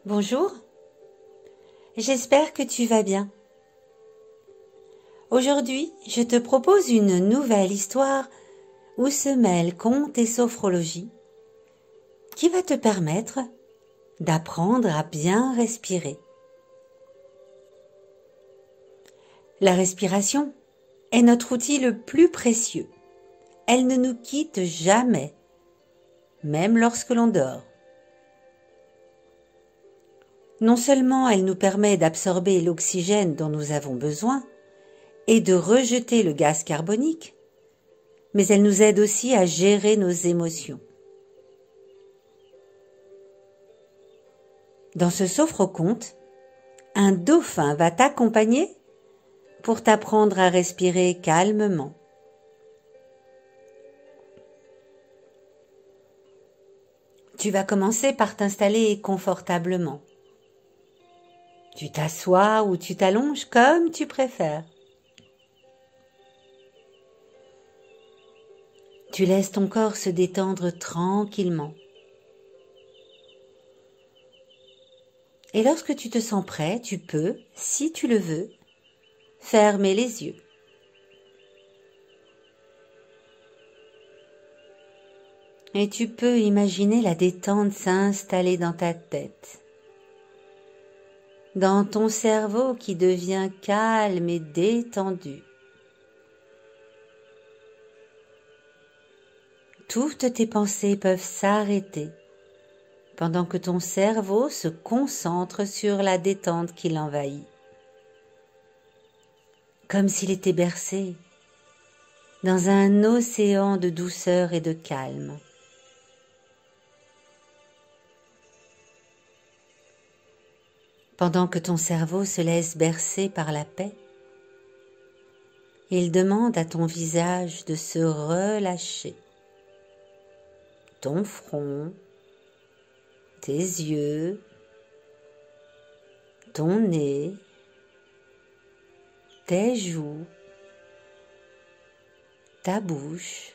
Bonjour, j'espère que tu vas bien. Aujourd'hui, je te propose une nouvelle histoire où se mêlent conte et sophrologie qui va te permettre d'apprendre à bien respirer. La respiration est notre outil le plus précieux. Elle ne nous quitte jamais, même lorsque l'on dort. Non seulement elle nous permet d'absorber l'oxygène dont nous avons besoin et de rejeter le gaz carbonique, mais elle nous aide aussi à gérer nos émotions. Dans ce sophro-conte, un dauphin va t'accompagner pour t'apprendre à respirer calmement. Tu vas commencer par t'installer confortablement. Tu t'assois ou tu t'allonges comme tu préfères. Tu laisses ton corps se détendre tranquillement. Et lorsque tu te sens prêt, tu peux, si tu le veux, fermer les yeux. Et tu peux imaginer la détente s'installer dans ta tête, dans ton cerveau qui devient calme et détendu. Toutes tes pensées peuvent s'arrêter pendant que ton cerveau se concentre sur la détente qui l'envahit, comme s'il était bercé dans un océan de douceur et de calme. Pendant que ton cerveau se laisse bercer par la paix, il demande à ton visage de se relâcher. Ton front, tes yeux, ton nez, tes joues, ta bouche,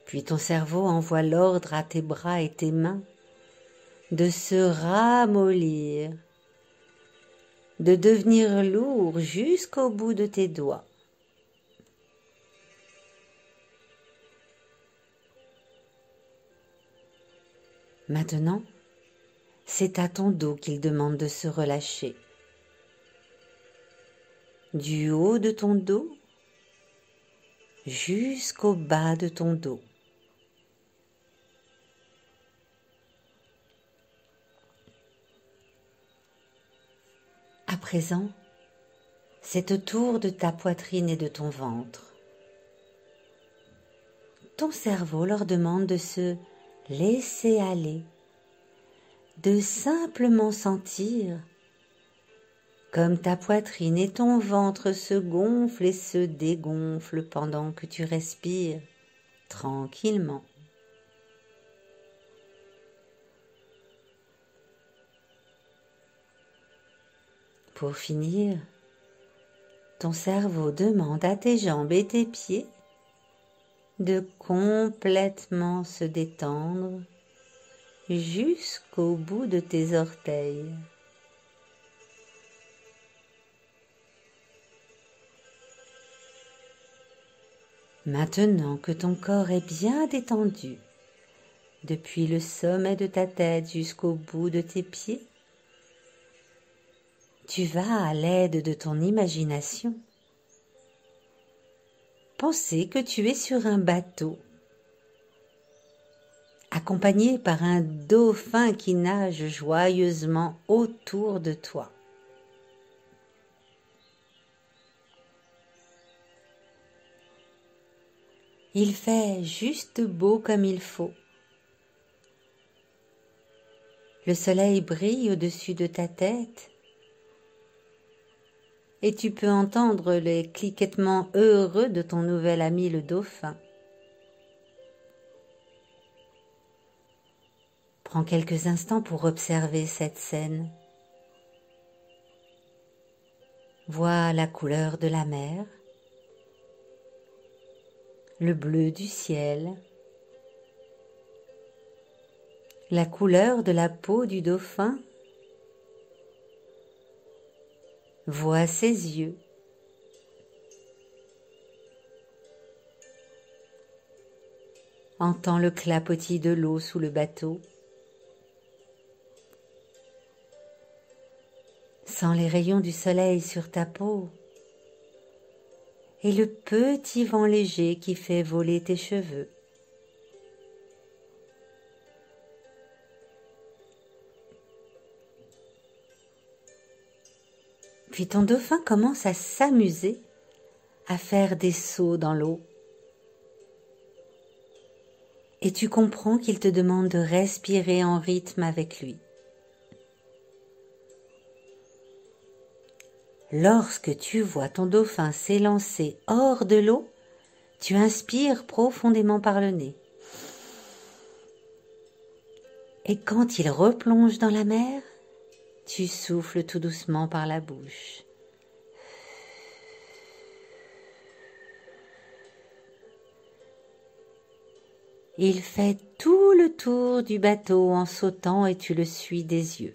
puis ton cerveau envoie l'ordre à tes bras et tes mains de se ramollir, de devenir lourd jusqu'au bout de tes doigts. Maintenant, c'est à ton dos qu'il demande de se relâcher. Du haut de ton dos jusqu'au bas de ton dos. À présent, c'est au tour de ta poitrine et de ton ventre. Ton cerveau leur demande de se laisser aller, de simplement sentir comme ta poitrine et ton ventre se gonflent et se dégonflent pendant que tu respires tranquillement. Pour finir, ton cerveau demande à tes jambes et tes pieds de complètement se détendre jusqu'au bout de tes orteils. Maintenant que ton corps est bien détendu, depuis le sommet de ta tête jusqu'au bout de tes pieds, tu vas, à l'aide de ton imagination, penser que tu es sur un bateau, accompagné par un dauphin qui nage joyeusement autour de toi. Il fait juste beau comme il faut. Le soleil brille au-dessus de ta tête et tu peux entendre les cliquetements heureux de ton nouvel ami le dauphin. Prends quelques instants pour observer cette scène. Vois la couleur de la mer, le bleu du ciel, la couleur de la peau du dauphin. Vois ses yeux. Entends le clapotis de l'eau sous le bateau. Sens les rayons du soleil sur ta peau et le petit vent léger qui fait voler tes cheveux. Puis ton dauphin commence à s'amuser à faire des sauts dans l'eau. Et tu comprends qu'il te demande de respirer en rythme avec lui. Lorsque tu vois ton dauphin s'élancer hors de l'eau, tu inspires profondément par le nez. Et quand il replonge dans la mer, tu souffles tout doucement par la bouche. Il fait tout le tour du bateau en sautant et tu le suis des yeux.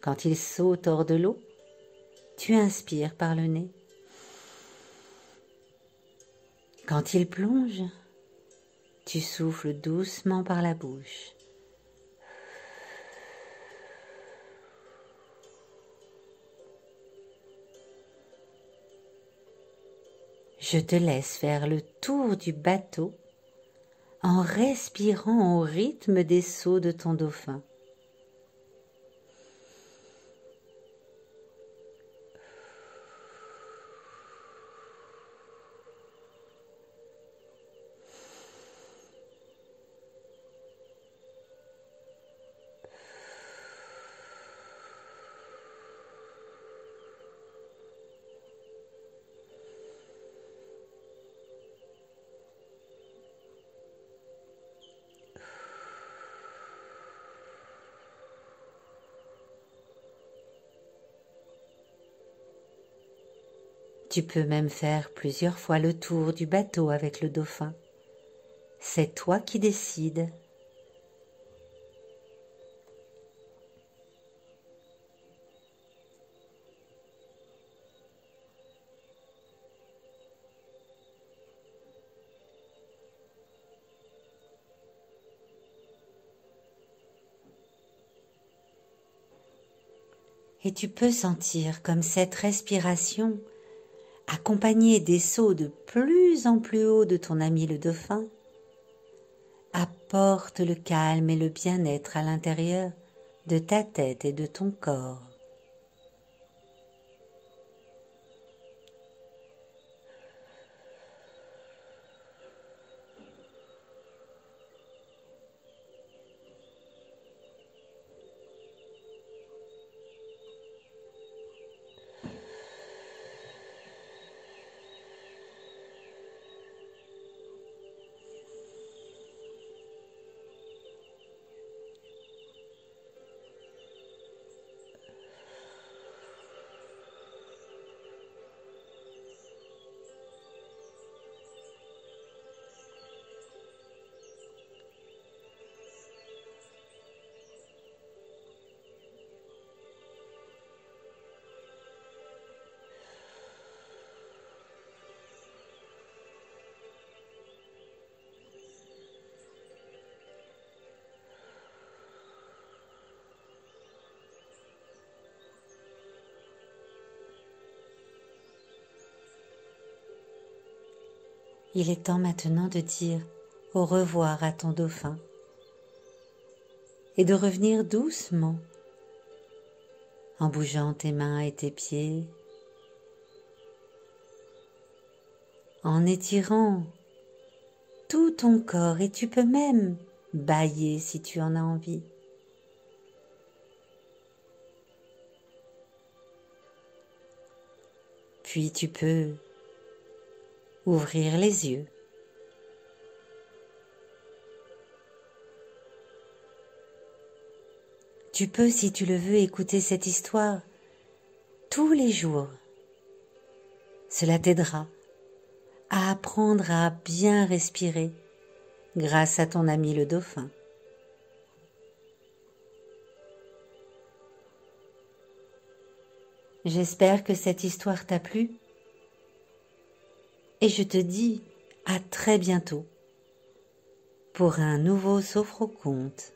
Quand il saute hors de l'eau, tu inspires par le nez. Quand il plonge, tu souffles doucement par la bouche. Je te laisse faire le tour du bateau en respirant au rythme des sauts de ton dauphin. Tu peux même faire plusieurs fois le tour du bateau avec le dauphin. C'est toi qui décides. Et tu peux sentir comme cette respiration, accompagnée des sauts de plus en plus haut de ton ami le dauphin, apporte le calme et le bien-être à l'intérieur de ta tête et de ton corps. Il est temps maintenant de dire au revoir à ton dauphin et de revenir doucement en bougeant tes mains et tes pieds, en étirant tout ton corps et tu peux même bâiller si tu en as envie. Puis tu peux ouvrir les yeux. Tu peux, si tu le veux, écouter cette histoire tous les jours. Cela t'aidera à apprendre à bien respirer grâce à ton ami le dauphin. J'espère que cette histoire t'a plu et je te dis à très bientôt pour un nouveau Sophroconte.